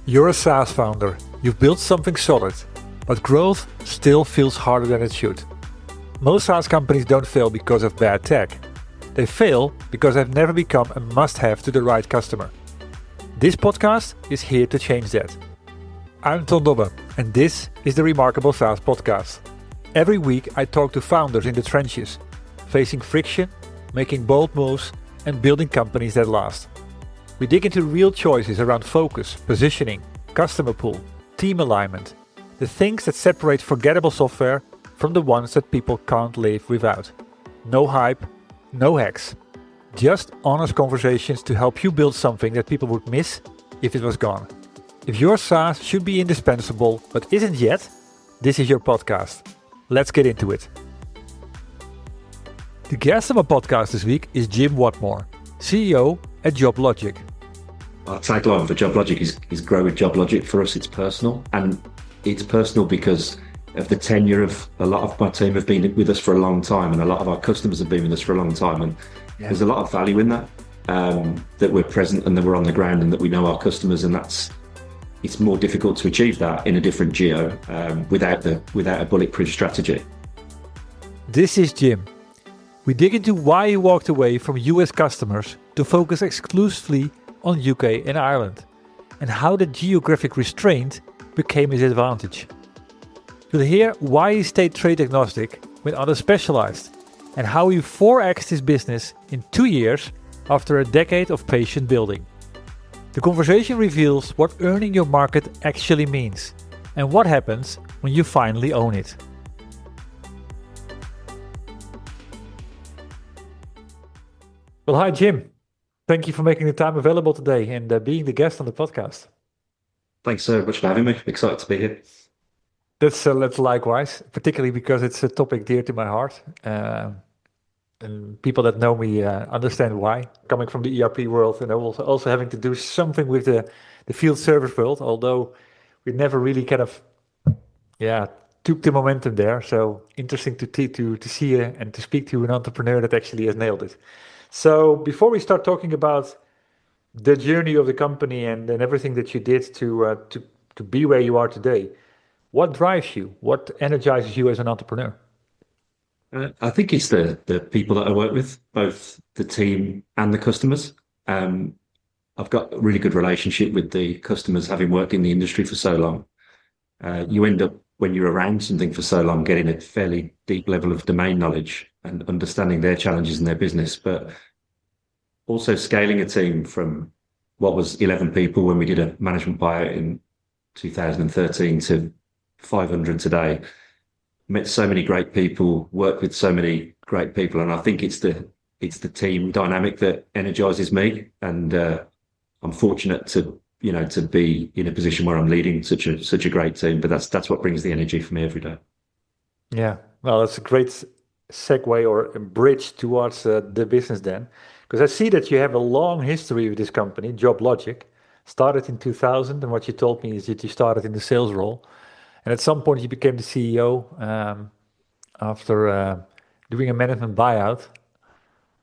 You're a SaaS founder, you've built something solid, but growth still feels harder than it should. Most SaaS companies don't fail because of bad tech. They fail because they've never become a must-have to the right customer. This podcast is here to change that. I'm Ton Dobbe, and this is the Remarkable SaaS Podcast. Every week I talk to founders in the trenches, facing friction, making bold moves, and building companies that last. We dig into real choices around focus, positioning, customer pool, team alignment, the things that separate forgettable software from the ones that people can't live without. No hype, no hacks. Just honest conversations to help you build something that people would miss if it was gone. If your SaaS should be indispensable but isn't yet, this is your podcast. Let's get into it. The guest of my podcast this week is Jim Whatmore, CEO at Joblogic. Our tagline for Joblogic is grow with Joblogic. For us, it's personal. And it's personal because of the tenure of a lot of my team have been with us for a long time, and a lot of our customers have been with us for a long time. And there's a lot of value in that, that we're present and that we're on the ground and that we know our customers. And it's more difficult to achieve that in a different geo without a bulletproof strategy. This is Jim. We dig into why he walked away from US customers to focus exclusively on UK and Ireland, and how the geographic restraint became his advantage. You'll hear why he stayed trade-agnostic when others specialized, and how he 4x'd his business in 2 years after a decade of patient building. The conversation reveals what earning your market actually means, and what happens when you finally own it. Well, hi Jim. Thank you for making the time available today and being the guest on the podcast. Thanks so much for having me. Excited to be here. That's likewise, particularly because it's a topic dear to my heart. And people that know me understand why. Coming from the ERP world and also having to do something with the field service world, although we never really took the momentum there. So interesting to see and to speak to an entrepreneur that actually has nailed it. So before we start talking about the journey of the company and everything that you did to be where you are today, what drives you? What energizes you as an entrepreneur? I think it's the people that I work with, both the team and the customers. I've got a really good relationship with the customers, having worked in the industry for so long. You end up, when you're around something for so long, getting a fairly deep level of domain knowledge and understanding their challenges in their business, but also scaling a team from what was 11 people when we did a management buyout in 2013 to 500 today. Met so many great people, worked with so many great people, and I think it's the team dynamic that energizes me. And I'm fortunate to be in a position where I'm leading such a great team. But that's what brings the energy for me every day. Yeah, well, that's a great segue or a bridge towards the business then, because I see that you have a long history with this company, Joblogic. Started in 2000, and what you told me is that you started in the sales role, and at some point you became the CEO after doing a management buyout,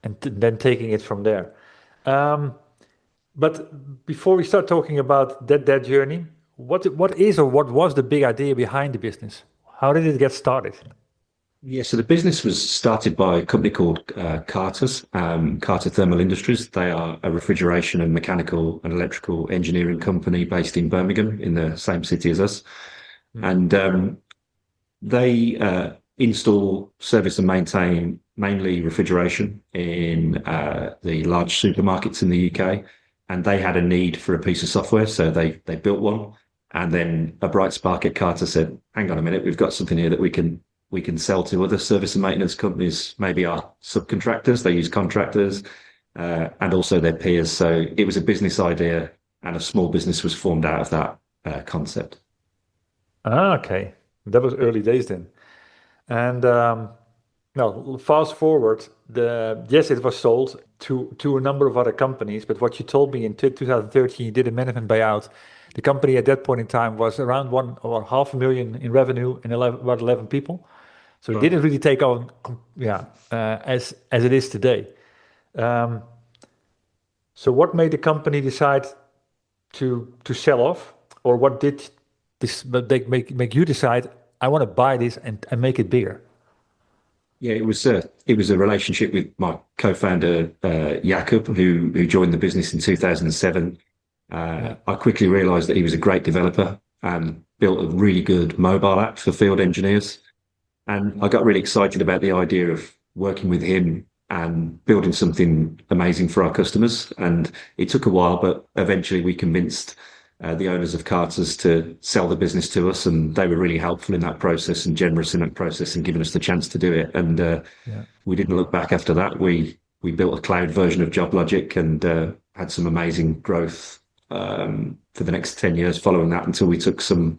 and then taking it from there. But before we start talking about that journey, what is or what was the big idea behind the business? How did it get started? Yeah, so the business was started by a company called Carter's, Carter Thermal Industries. They are a refrigeration and mechanical and electrical engineering company based in Birmingham, in the same city as us. And they install, service and maintain mainly refrigeration in the large supermarkets in the UK. And they had a need for a piece of software, so they built one. And then a bright spark at Carter said, hang on a minute, we've got something here that we can sell to other service and maintenance companies, maybe our subcontractors, they use contractors, and also their peers. So it was a business idea, and a small business was formed out of that concept. Okay. That was early days then. And now fast forward, it was sold to a number of other companies, but what you told me in 2013, you did a management buyout. The company at that point in time was around $500,000 in revenue and about 11 people. So it didn't really take on, as it is today. So what made the company decide to sell off? or what did this make you decide I want to buy this and make it bigger? Yeah, it was a relationship with my co-founder Jakub, who joined the business in 2007. Yeah. I quickly realised that he was a great developer and built a really good mobile app for field engineers. And I got really excited about the idea of working with him and building something amazing for our customers. And it took a while, but eventually we convinced the owners of Carter's to sell the business to us, and they were really helpful in that process and generous in that process and giving us the chance to do it. And Yeah. we didn't look back after that. We built a cloud version of Joblogic and had some amazing growth for the next 10 years following that, until we took some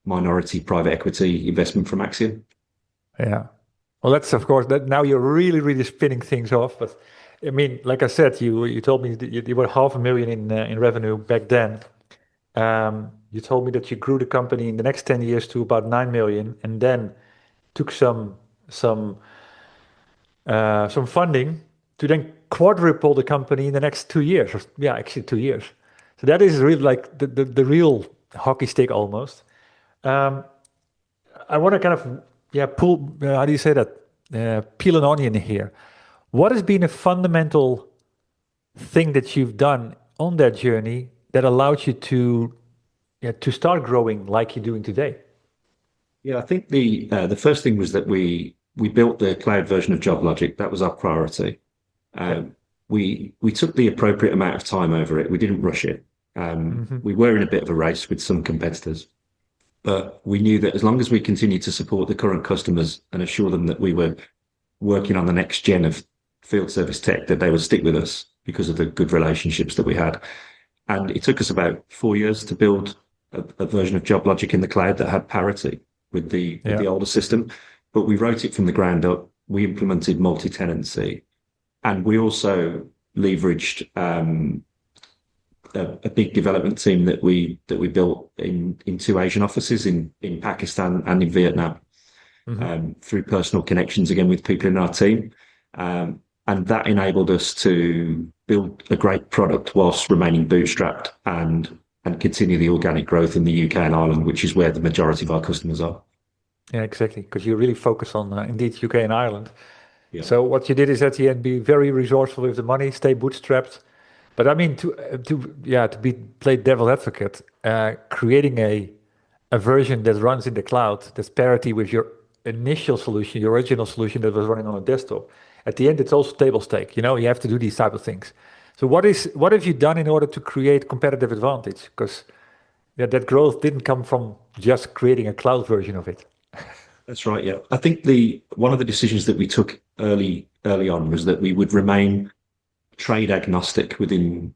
minority private equity investment from Axiom. Yeah. Well, that's of course that now you're really, really spinning things off. But I mean, like I said, you told me that you were 500,000 in revenue back then. You told me that you grew the company in the next 10 years to about 9 million, and then took some funding to then quadruple the company in the next 2 years. Or, yeah, actually 2 years. So that is really like the real hockey stick almost. Um, I want to kind of pull. How do you say that? Peel an onion here. What has been a fundamental thing that you've done on that journey that allowed you to start growing like you're doing today? Yeah, I think the first thing was that we built the cloud version of Joblogic. That was our priority. Yeah. We took the appropriate amount of time over it. We didn't rush it. Hmm. We were in a bit of a race with some competitors, but we knew that as long as we continued to support the current customers and assure them that we were working on the next gen of field service tech, that they would stick with us because of the good relationships that we had. And it took us about 4 years to build a version of Joblogic in the cloud that had parity with the older system. But we wrote it from the ground up. We implemented multi-tenancy, and we also leveraged a big development team that we built in two Asian offices in Pakistan and in Vietnam, Hmm. through personal connections again with people in our team. And that enabled us to build a great product whilst remaining bootstrapped and continue the organic growth in the UK and Ireland, which is where the majority of our customers are. Yeah, exactly. Because you really focus on indeed UK and Ireland. Yeah. So what you did is at the end be very resourceful with the money, stay bootstrapped. But I mean to be play devil advocate, creating a version that runs in the cloud that's parity with your initial solution, your original solution that was running on a desktop. At the end, it's also table stake. You have to do these type of things. So what have you done in order to create competitive advantage? Because that growth didn't come from just creating a cloud version of it. That's right. Yeah, I think one of the decisions that we took early on was that we would remain trade agnostic within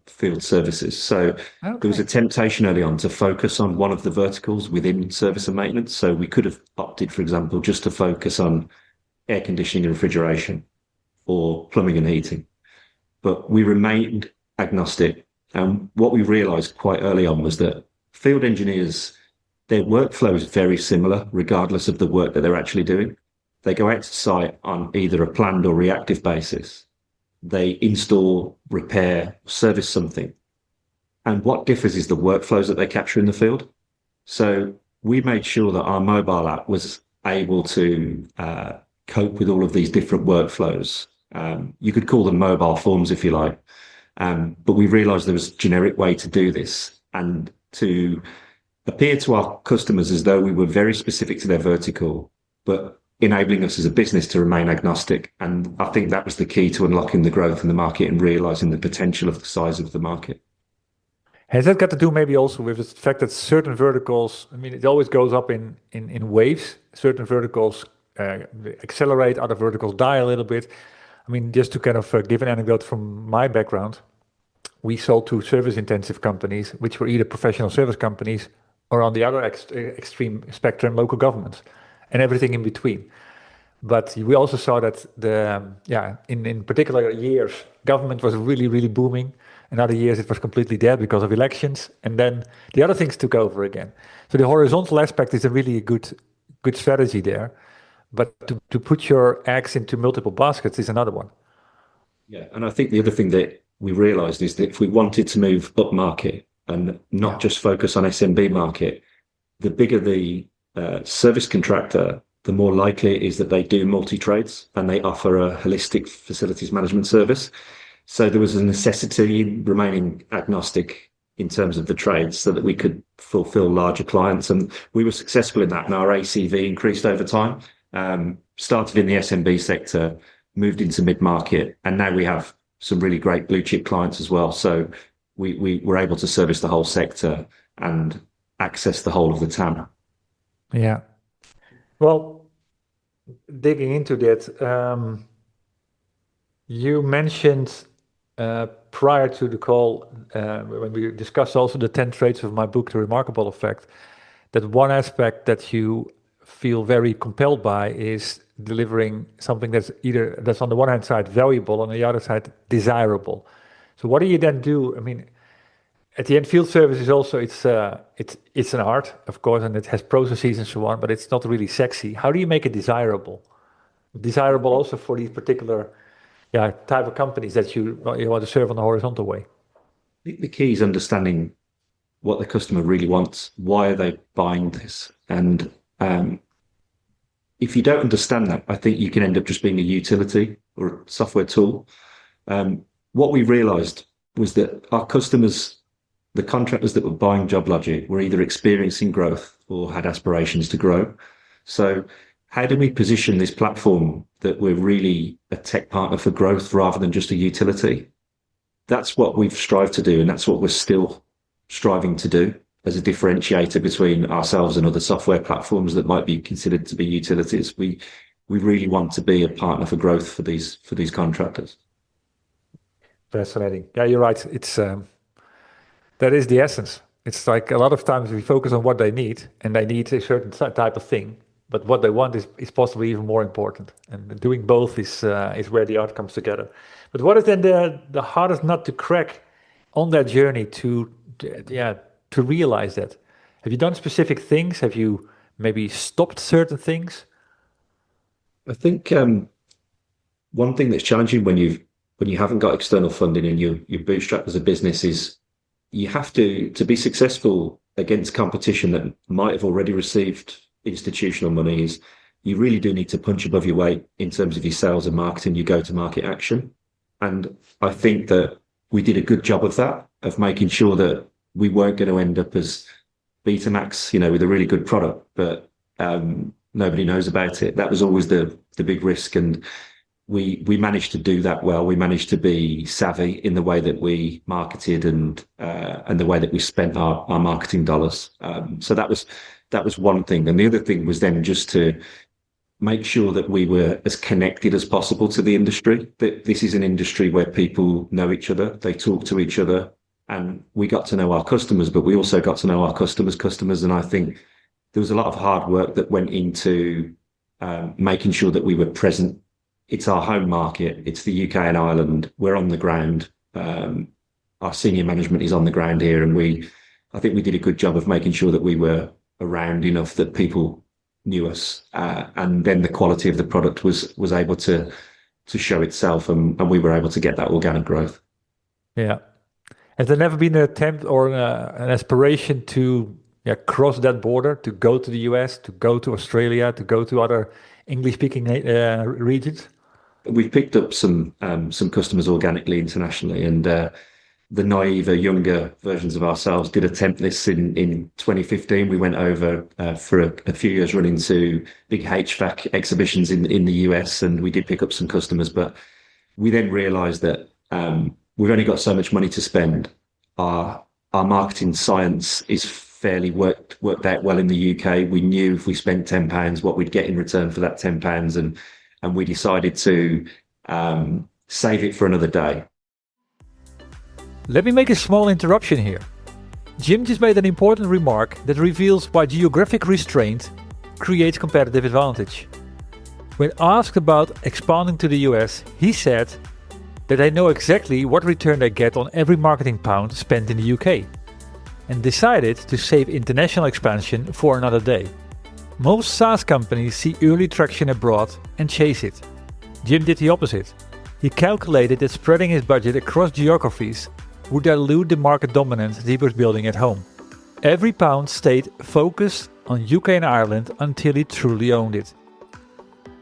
field services. So there was a Okay. temptation early on to focus on one of the verticals within service and maintenance. So we could have opted, for example, just to focus on air conditioning and refrigeration or plumbing and heating, but we remained agnostic. And what we realized quite early on was that field engineers, their workflow is very similar, regardless of the work that they're actually doing. They go out to site on either a planned or reactive basis. They install, repair, service something. And what differs is the workflows that they capture in the field. So we made sure that our mobile app was able to cope with all of these different workflows. You could call them mobile forms if you like. But we realized there was a generic way to do this and to appear to our customers as though we were very specific to their vertical, but enabling us as a business to remain agnostic. And I think that was the key to unlocking the growth in the market and realizing the potential of the size of the market. Has that got to do maybe also with the fact that certain verticals, I mean, it always goes up in waves. Certain verticals accelerate, other verticals die a little bit. I mean, just to kind of give an anecdote from my background, we sold to service-intensive companies, which were either professional service companies or on the other extreme spectrum, local governments, and everything in between. But we also saw that in particular years, government was really, really booming. In other years, it was completely dead because of elections, and then the other things took over again. So the horizontal aspect is a really good strategy there, but to put your eggs into multiple baskets is another one. Yeah, and I think the other thing that we realized is that if we wanted to move up market, and not just focus on SMB market. The bigger the service contractor, the more likely it is that they do multi-trades and they offer a holistic facilities management service. So there was a necessity in remaining agnostic in terms of the trades so that we could fulfill larger clients. And we were successful in that, and our ACV increased over time. Started in the SMB sector, moved into mid-market, and now we have some really great blue chip clients as well. So we were able to service the whole sector and access the whole of the TAM. Yeah. Well, digging into that, you mentioned prior to the call, when we discussed also the 10 traits of my book, The Remarkable Effect, that one aspect that you feel very compelled by is delivering something that's on the one hand side valuable, on the other side desirable. So what do you then do? I mean, at the end, field service is also it's an art, of course, and it has processes and so on, but it's not really sexy. How do you make it desirable? Desirable also for these particular type of companies that you want to serve on the horizontal way. The key is understanding what the customer really wants. Why are they buying this? And if you don't understand that, I think you can end up just being a utility or a software tool. What we realized was that our customers, the contractors that were buying Joblogic, were either experiencing growth or had aspirations to grow. So how do we position this platform that we're really a tech partner for growth rather than just a utility? That's what we've strived to do, and that's what we're still striving to do as a differentiator between ourselves and other software platforms that might be considered to be utilities. We really want to be a partner for growth for these contractors. Fascinating. Yeah, you're right. It's that is the essence. It's like a lot of times we focus on what they need, and they need a certain type of thing, but what they want is possibly even more important. And doing both is where the art comes together. But what is then the hardest nut to crack on that journey to realize that? Have you done specific things? Have you maybe stopped certain things? I think one thing that's challenging when you haven't got external funding and you're bootstrapped as a business is you have to be successful against competition that might have already received institutional money. Is you really do need to punch above your weight in terms of your sales and marketing, your go-to-market action. And I think that we did a good job of that, of making sure that we weren't going to end up as Betamax, with a really good product, but nobody knows about it. That was always the big risk. And we managed to do that well. We managed to be savvy in the way that we marketed and the way that we spent our marketing dollars. So that was one thing. And the other thing was then just to make sure that we were as connected as possible to the industry. That this is an industry where people know each other, they talk to each other, and we got to know our customers, but we also got to know our customers' customers. And I think there was a lot of hard work that went into making sure that we were present. It's our home market. It's the UK and Ireland. We're on the ground. Our senior management is on the ground here. And I think we did a good job of making sure that we were around enough that people knew us. And then the quality of the product was able to show itself, and we were able to get that organic growth. Yeah. Has there never been an attempt or an aspiration to cross that border, to go to the US, to go to Australia, to go to other English-speaking regions? We've picked up some customers organically internationally, and the naive, younger versions of ourselves did attempt this in 2015. We went over for a few years running to big HVAC exhibitions in the US, and we did pick up some customers, but we then realized that we've only got so much money to spend. Our marketing science is fairly worked out well in the UK. We knew if we spent £10 what we'd get in return for that £10, and we decided to save it for another day. Let me make a small interruption here. Jim just made an important remark that reveals why geographic restraint creates competitive advantage. When asked about expanding to the US, he said that they know exactly what return they get on every marketing pound spent in the UK, and decided to save international expansion for another day. Most SaaS companies see early traction abroad and chase it. Jim did the opposite. He calculated that spreading his budget across geographies would dilute the market dominance he was building at home. Every pound stayed focused on UK and Ireland until he truly owned it.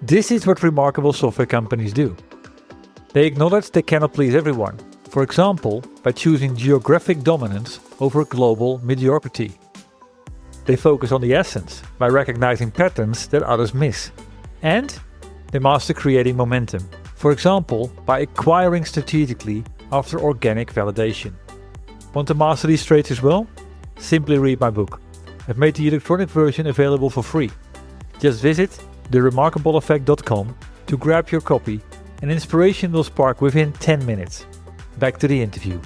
This is what remarkable software companies do. They acknowledge they cannot please everyone, for example, by choosing geographic dominance over global mediocrity. They focus on the essence by recognizing patterns that others miss. And they master creating momentum, for example, by acquiring strategically after organic validation. Want to master these traits as well? Simply read my book. I've made the electronic version available for free. Just visit theremarkableeffect.com to grab your copy, and inspiration will spark within 10 minutes. Back to the interview.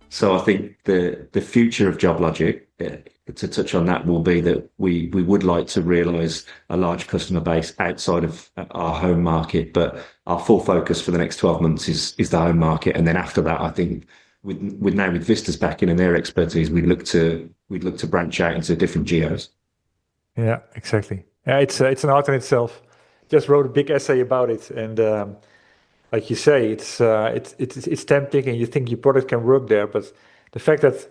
So I think the future of Joblogic, to touch on that, will be that we would like to realise a large customer base outside of our home market, but our full focus for the next 12 months is the home market. And then after that, I think with Vista's backing and their expertise, we'd look to branch out into different geos. Yeah, exactly. Yeah, it's an art in itself. Just wrote a big essay about it, and like you say, it's tempting, and you think your product can work there, but the fact that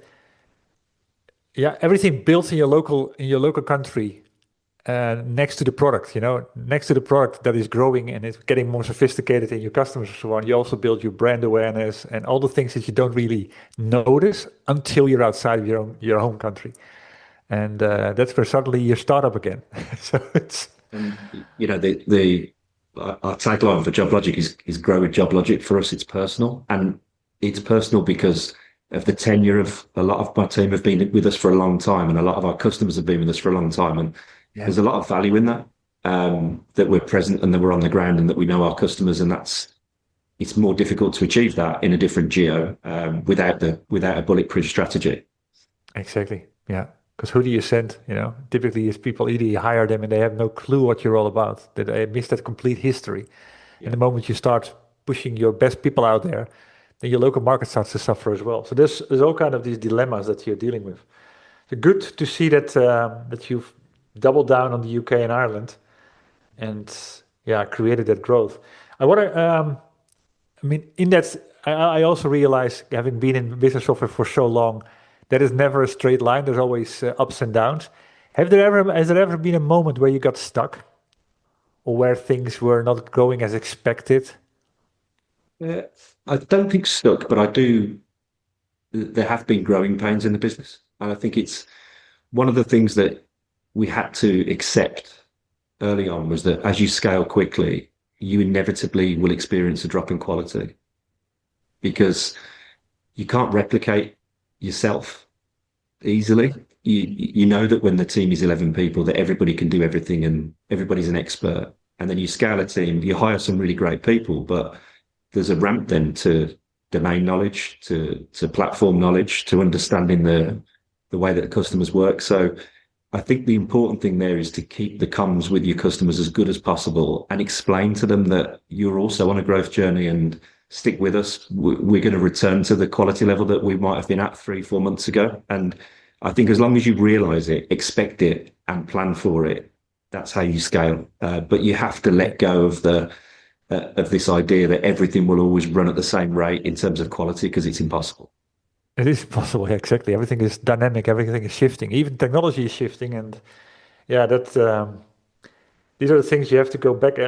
everything built in your local country, next to the product, next to the product that is growing and it's getting more sophisticated in your customers and so on, you also build your brand awareness and all the things that you don't really notice until you're outside of your home country, and that's where suddenly you start up again. So it's our tagline for Joblogic is grow with Joblogic. For us, it's personal, and it's personal because of the tenure of a lot of my team have been with us for a long time, and a lot of our customers have been with us for a long time, and there's a lot of value in that, that we're present and that we're on the ground and that we know our customers, and it's more difficult to achieve that in a different geo without a bulletproof strategy. Exactly. Yeah. Because who do you send? Typically it's people, either you hire them and they have no clue what you're all about. They miss that complete history. Yeah. And the moment you start pushing your best people out there, then your local market starts to suffer as well. So there's all kind of these dilemmas that you're dealing with. So good to see that you've doubled down on the UK and Ireland, and created that growth. In that, I also realize, having been in business software for so long, that is never a straight line. There's always ups and downs. Has there ever been a moment where you got stuck, or where things were not going as expected? I don't think stuck, but there have been growing pains in the business. And I think it's one of the things that we had to accept early on, was that as you scale quickly, you inevitably will experience a drop in quality, because you can't replicate yourself easily. You know that when the team is 11 people, that everybody can do everything and everybody's an expert. And then you scale a team, you hire some really great people, but there's a ramp then to domain knowledge, to platform knowledge, to understanding the way that the customers work. So I think the important thing there is to keep the comms with your customers as good as possible, and explain to them that you're also on a growth journey, and stick with us. We're going to return to the quality level that we might have been at 3-4 months ago. And I think as long as you realize it, expect it, and plan for it, that's how you scale. But you have to let go of this idea that everything will always run at the same rate in terms of quality, because it's impossible. It is possible, exactly. Everything is dynamic, everything is shifting, even technology is shifting, and these are the things you have to go back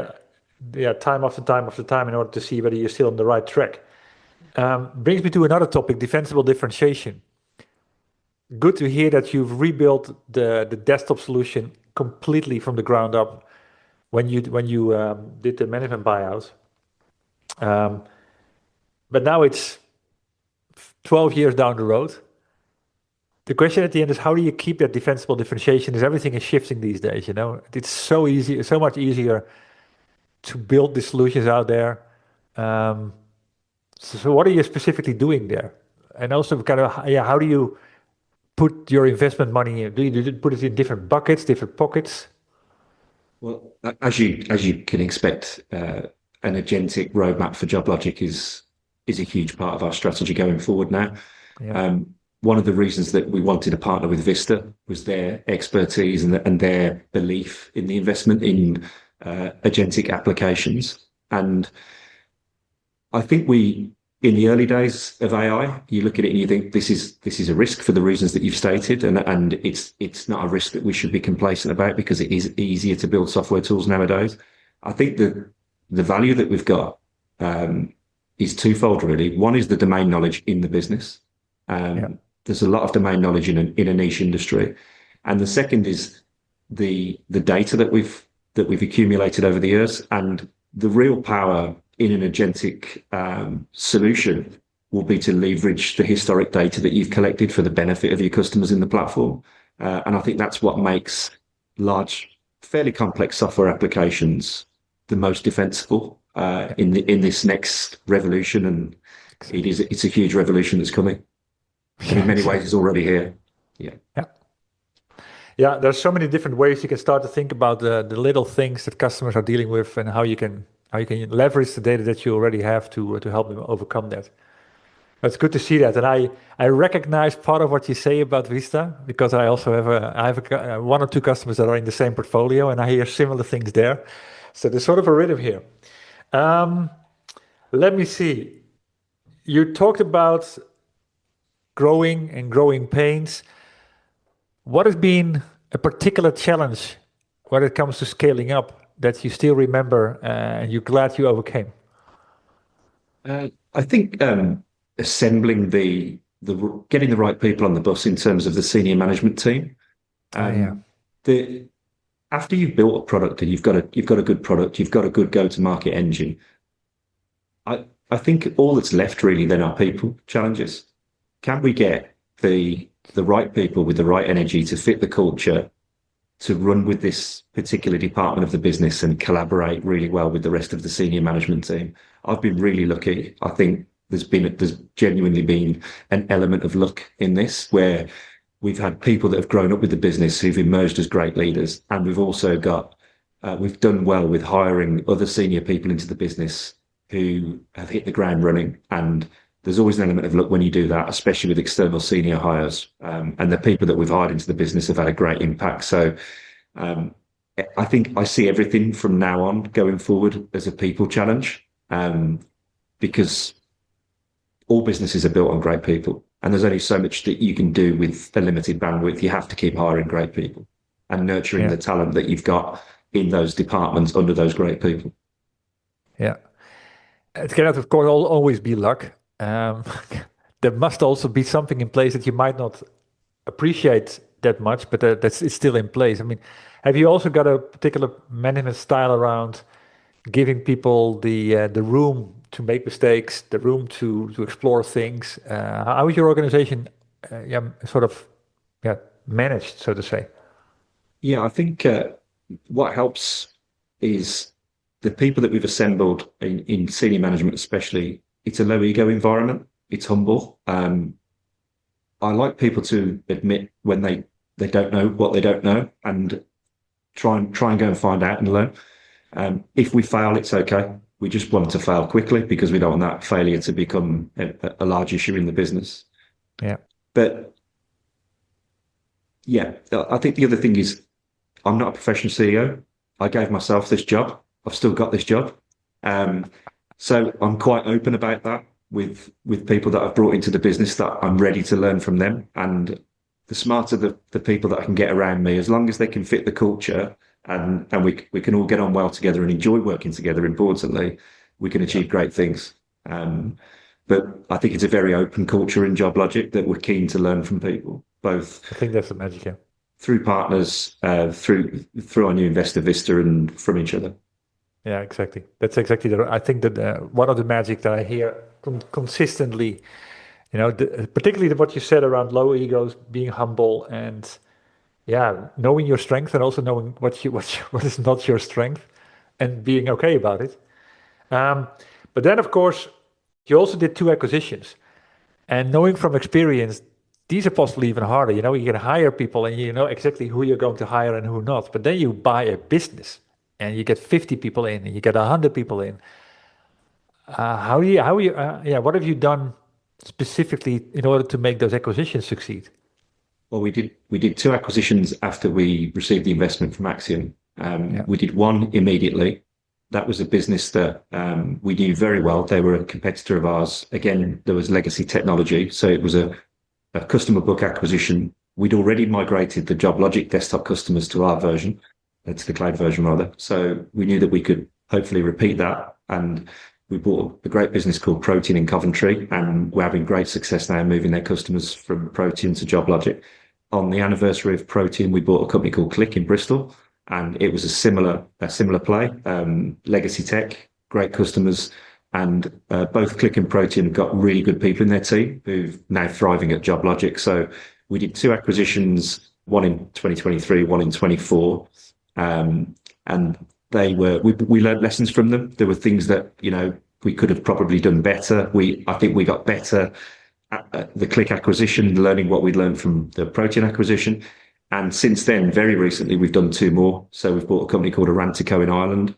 time after time after time in order to see whether you're still on the right track. Brings me to another topic, defensible differentiation. Good to hear that you've rebuilt the desktop solution completely from the ground up when you did the management buyout. But now it's 12 years down the road. The question at the end is, how do you keep that defensible differentiation as everything is shifting these days? It's so easy, so much easier to build the solutions out there. So what are you specifically doing there? And also how do you put your investment money in? Do you put it in different buckets, different pockets? Well, as you can expect, an agentic roadmap for Joblogic is a huge part of our strategy going forward now. Yeah. One of the reasons that we wanted to partner with Vista was their expertise and their belief in the investment in agentic applications. And I think in the early days of AI, you look at it and you think this is a risk for the reasons that you've stated, and it's not a risk that we should be complacent about because it is easier to build software tools nowadays. I think the value that we've got is twofold really. One is the domain knowledge in the business. There's a lot of domain knowledge in a niche industry, and the second is the data that we've accumulated over the years, and the real power in an agentic solution will be to leverage the historic data that you've collected for the benefit of your customers in the platform. And I think that's what makes large, fairly complex software applications the most defensible in this next revolution. And it's a huge revolution that's coming. And in many ways, it's already here. Yeah, there's so many different ways you can start to think about the little things that customers are dealing with and how you can leverage the data that you already have to help them overcome that. It's good to see that, and I recognize part of what you say about Vista because I also have one or two customers that are in the same portfolio, and I hear similar things there. So there's sort of a rhythm here. Let me see. You talked about growing pains. What has been a particular challenge when it comes to scaling up that you still remember and you're glad you overcame? I think assembling getting the right people on the bus in terms of the senior management team. After you've built a product and you've got a good product, you've got a good go-to-market engine. I think all that's left really then are people challenges. Can we get the right people with the right energy to fit the culture, to run with this particular department of the business and collaborate really well with the rest of the senior management team? I've been really lucky. I think there's genuinely been an element of luck in this where we've had people that have grown up with the business who've emerged as great leaders. And we've also we've done well with hiring other senior people into the business who have hit the ground running. And there's always an element of luck when you do that, especially with external senior hires. And the people that we've hired into the business have had a great impact. So I think I see everything from now on going forward as a people challenge, because all businesses are built on great people. And there's only so much that you can do with a limited bandwidth. You have to keep hiring great people and nurturing the talent that you've got in those departments under those great people. Yeah. It cannot, of course, always be luck. There must also be something in place that you might not appreciate that much, but it's still in place. I mean, have you also got a particular management style around giving people the room to make mistakes, the room to explore things? How is your organization managed, so to say? Yeah, I think what helps is the people that we've assembled in senior management especially. It's a low ego environment. It's humble. I like people to admit when they don't know what they don't know and try and go and find out and learn. If we fail, it's okay. We just want to fail quickly because we don't want that failure to become a large issue in the business. Yeah. But yeah, I think the other thing is I'm not a professional CEO. I gave myself this job. I've still got this job. So I'm quite open about that with people that I've brought into the business, that I'm ready to learn from them. And the smarter the people that I can get around me, as long as they can fit the culture and we can all get on well together and enjoy working together, importantly, we can achieve great things. But I think it's a very open culture in Joblogic that we're keen to learn from people, both. I think that's the magic, yeah. Through partners, through our new investor Vista, and from each other. Yeah, exactly. That's exactly I think that one of the magic that I hear consistently, particularly what you said around low egos, being humble, and knowing your strength and also knowing what is not your strength, and being okay about it. But then, of course, you also did 2 acquisitions, and knowing from experience, these are possibly even harder. You can hire people, and you know exactly who you're going to hire and who not. But then you buy a business, and you get 50 people in, and you get 100 people in. What have you done specifically in order to make those acquisitions succeed? Well, we did 2 acquisitions after we received the investment from Axiom. We did one immediately, that was a business that we knew very well. They were a competitor of ours. Again, there was legacy technology. So it was a customer book acquisition. We'd already migrated the Joblogic desktop customers to our version, to the cloud version rather. So we knew that we could hopefully repeat that. And we bought a great business called Protein in Coventry, and we're having great success now moving their customers from Protein to Joblogic. On the anniversary of Protein, we bought a company called Click in Bristol, and it was a similar play. Legacy tech, great customers, and both Click and Protein have got really good people in their team who've now thriving at Joblogic. So we did 2 acquisitions, one in 2023, one in 24, and we learned lessons from them. There were things that we could have probably done better. I think we got better at the Click acquisition, learning what we'd learned from the Protein acquisition. And since then, very recently, we've done 2 more. So we've bought a company called Arantico in Ireland.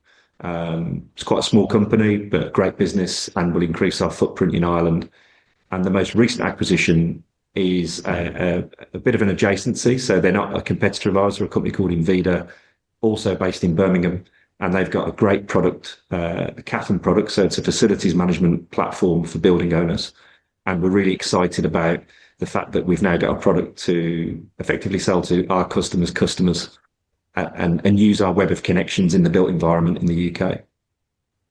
It's quite a small company, but great business, and will increase our footprint in Ireland. And the most recent acquisition is a bit of an adjacency. So they're not a competitor of ours. They're a company called Vista, also based in Birmingham. And they've got a great product, a CAFM product. So it's a facilities management platform for building owners. And we're really excited about the fact that we've now got a product to effectively sell to our customers and use our web of connections in the built environment in the UK.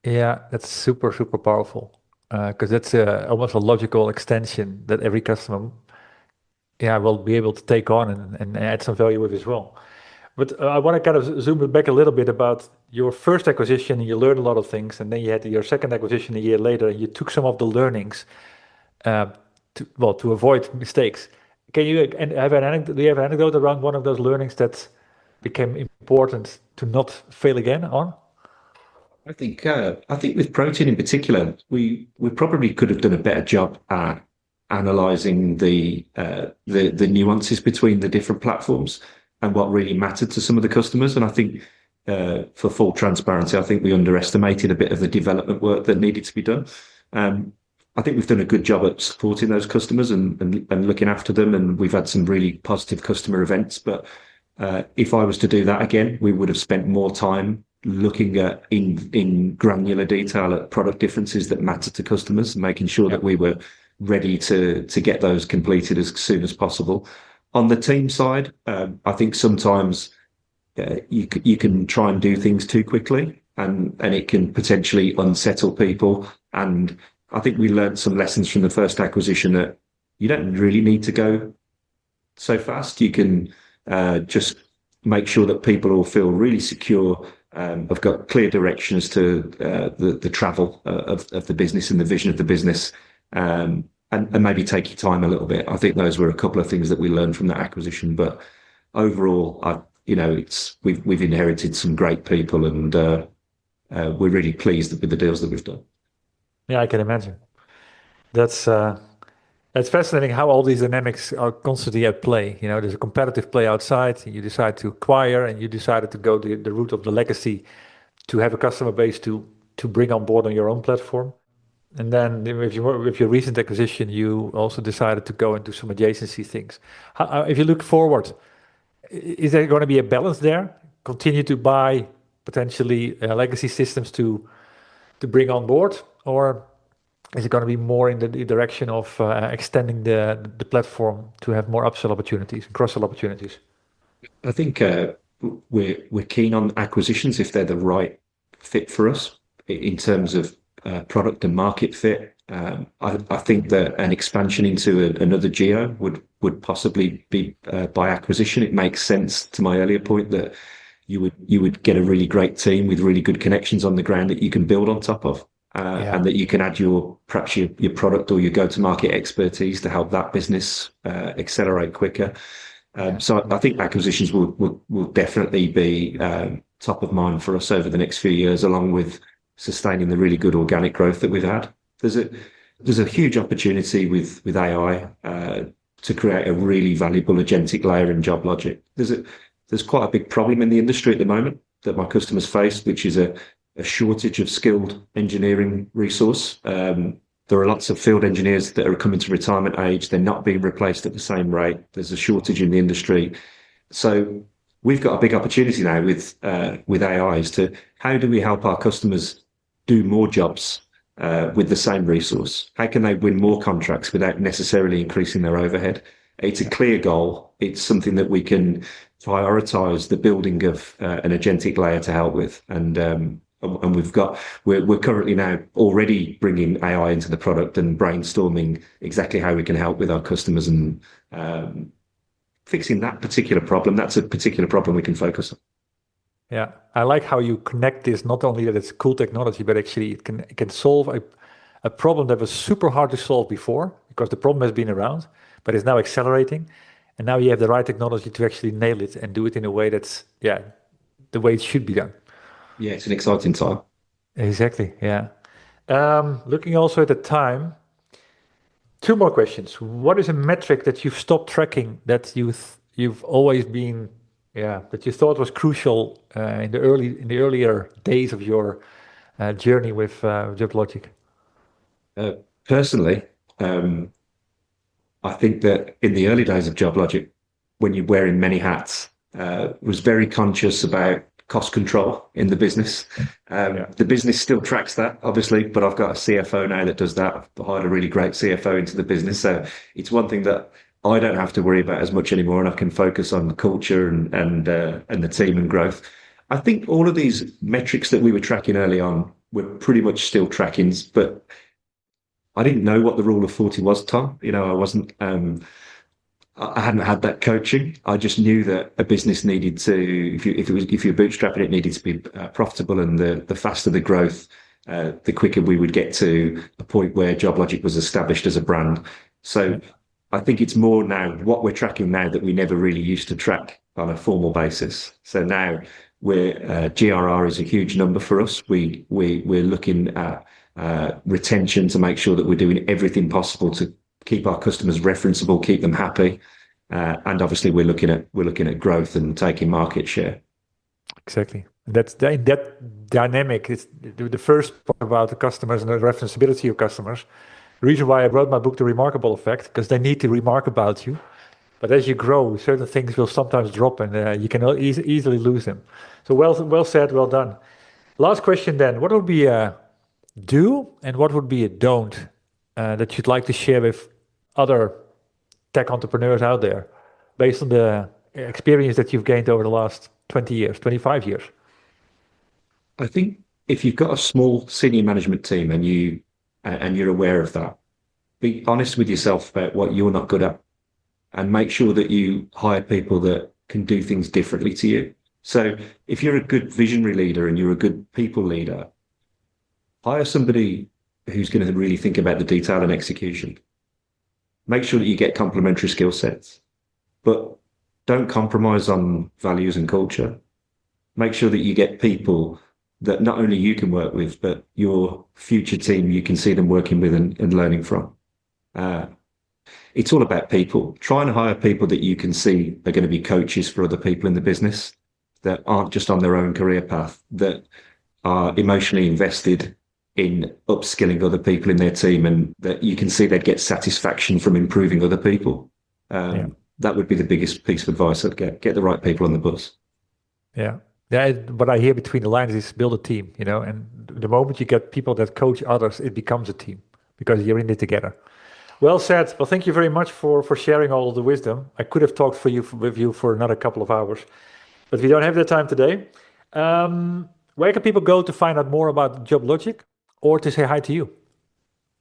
Yeah, that's super, super powerful, because that's almost a logical extension that every customer will be able to take on and add some value with as well. But I want to kind of zoom it back a little bit about your first acquisition, and you learned a lot of things, and then you had your second acquisition a year later, and you took some of the learnings to avoid mistakes. Do you have an anecdote around one of those learnings that became important to not fail again on? I think with Protein in particular, we probably could have done a better job at analysing the nuances between the different platforms and what really mattered to some of the customers. And I think, for full transparency, I think we underestimated a bit of the development work that needed to be done. I think we've done a good job at supporting those customers and looking after them, and we've had some really positive customer events. But if I was to do that again, we would have spent more time looking at in granular detail at product differences that matter to customers, making sure that we were ready to get those completed as soon as possible. On the team side, I think sometimes you can try and do things too quickly, and it can potentially unsettle people. And I think we learned some lessons from the first acquisition that you don't really need to go so fast. You can just make sure that people all feel really secure, have got clear direction as to the travel of the business and the vision of the business, and maybe take your time a little bit. I think those were a couple of things that we learned from that acquisition. But overall, we've inherited some great people, and we're really pleased with the deals that we've done. Yeah, I can imagine. That's fascinating how all these dynamics are constantly at play. There's a competitive play outside. You decide to acquire, and you decided to go the route of the legacy to have a customer base to bring on board on your own platform. And then with your recent acquisition, you also decided to go into some adjacency things. If you look forward, is there going to be a balance there? Continue to buy potentially legacy systems to bring on board, or is it going to be more in the direction of extending the platform to have more upsell opportunities and cross-sell opportunities? I think we're keen on acquisitions if they're the right fit for us in terms of product and market fit. I think that an expansion into another geo would possibly be by acquisition. It makes sense, to my earlier point, that you would get a really great team with really good connections on the ground that you can build on top of, and that you can add perhaps your product or your go-to-market expertise to help that business accelerate quicker. So I think acquisitions will definitely be top of mind for us over the next few years, along with sustaining the really good organic growth that we've had. There's a huge opportunity with AI to create a really valuable agentic layer in Joblogic. There's quite a big problem in the industry at the moment that my customers face, which is a shortage of skilled engineering resource. There are lots of field engineers that are coming to retirement age. They're not being replaced at the same rate. There's a shortage in the industry. So we've got a big opportunity now with AI is to how do we help our customers do more jobs with the same resource? How can they win more contracts without necessarily increasing their overhead? It's a clear goal. It's something that we can prioritize the building of an agentic layer to help with. And we're currently now already bringing AI into the product and brainstorming exactly how we can help with our customers and fixing that particular problem. That's a particular problem we can focus on. Yeah, I like how you connect this, not only that it's cool technology, but actually it can solve a problem that was super hard to solve before because the problem has been around, but it's now accelerating. And now you have the right technology to actually nail it and do it in a way that's, the way it should be done. Yeah, it's an exciting time. Exactly, yeah. Looking also at the time, two more questions. What is a metric that you've stopped tracking that you've always been, that you thought was crucial in the earlier days of your journey with Joblogic? Personally, I think that in the early days of Joblogic, when you're wearing many hats, was very conscious about cost control in the business. The business still tracks that, obviously, but I've got a CFO now that does that. I've hired a really great CFO into the business. So it's one thing that I don't have to worry about as much anymore, and I can focus on the culture and the team and growth. I think all of these metrics that we were tracking early on were pretty much still trackings, but I didn't know what the rule of 40 was, Tom. I wasn't, I hadn't had that coaching. I just knew that a business needed to, if you're bootstrapping, it needed to be profitable, and the faster the growth, the quicker we would get to a point where Joblogic was established as a brand. So I think it's more now what we're tracking now that we never really used to track on a formal basis. So now GRR is a huge number for us. We're looking at retention to make sure that we're doing everything possible to keep our customers referenceable, keep them happy, and obviously we're looking at growth and taking market share. Exactly. That dynamic is the first part about the customers and the referenceability of customers. The reason why I wrote my book, The Remarkable Effect, because they need to remark about you. But as you grow, certain things will sometimes drop, and you can easily lose them. So well said, well done. Last question then. What would be a do and what would be a don't that you'd like to share with other tech entrepreneurs out there based on the experience that you've gained over the last 20 years, 25 years? I think if you've got a small senior management team and you're aware of that, be honest with yourself about what you're not good at and make sure that you hire people that can do things differently to you. So if you're a good visionary leader and you're a good people leader, hire somebody who's going to really think about the detail and execution. Make sure that you get complementary skill sets, but don't compromise on values and culture. Make sure that you get people that not only you can work with, but your future team, you can see them working with and learning from. It's all about people. Try and hire people that you can see are going to be coaches for other people in the business, that aren't just on their own career path, that are emotionally invested in upskilling other people in their team, and that you can see they'd get satisfaction from improving other people. That would be the biggest piece of advice I'd get. Get the right people on the bus. Yeah, what I hear between the lines is build a team, and the moment you get people that coach others, it becomes a team because you're in it together. Well said. Well, thank you very much for sharing all of the wisdom. I could have talked with you for another couple of hours, but we don't have the time today. Where can people go to find out more about Joblogic or to say hi to you?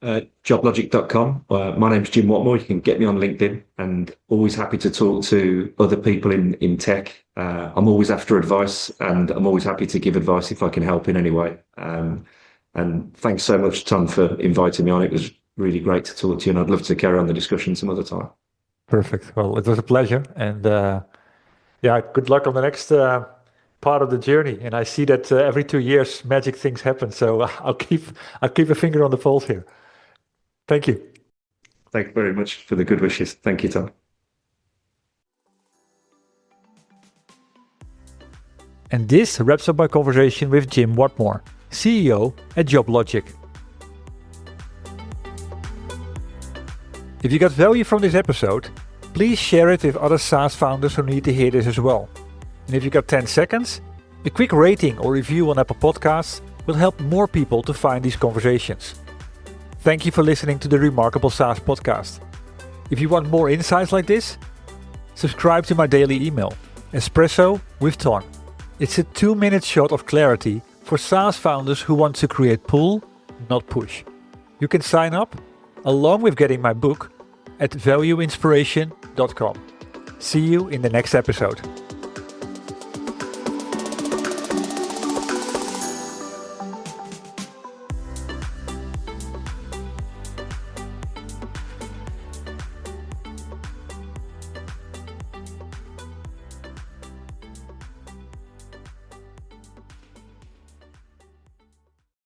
Joblogic.com. My name's Jim Whatmore. You can get me on LinkedIn, and always happy to talk to other people in tech. I'm always after advice, and I'm always happy to give advice if I can help in any way. And thanks so much, Tom, for inviting me on. It was really great to talk to you, and I'd love to carry on the discussion some other time. Perfect. Well, it was a pleasure, and good luck on the next part of the journey. And I see that every 2 years, magic things happen. So I'll keep a finger on the pulse here. Thank you. Thank you very much for the good wishes. Thank you, Tom. And this wraps up my conversation with Jim Whatmore, CEO at Joblogic. If you got value from this episode, please share it with other SaaS founders who need to hear this as well. And if you got 10 seconds, a quick rating or review on Apple Podcasts will help more people to find these conversations. Thank you for listening to the Remarkable SaaS podcast. If you want more insights like this, subscribe to my daily email, Espresso with Ton. It's a 2-minute shot of clarity for SaaS founders who want to create pull, not push. You can sign up, along with getting my book, at valueinspiration.com. See you in the next episode.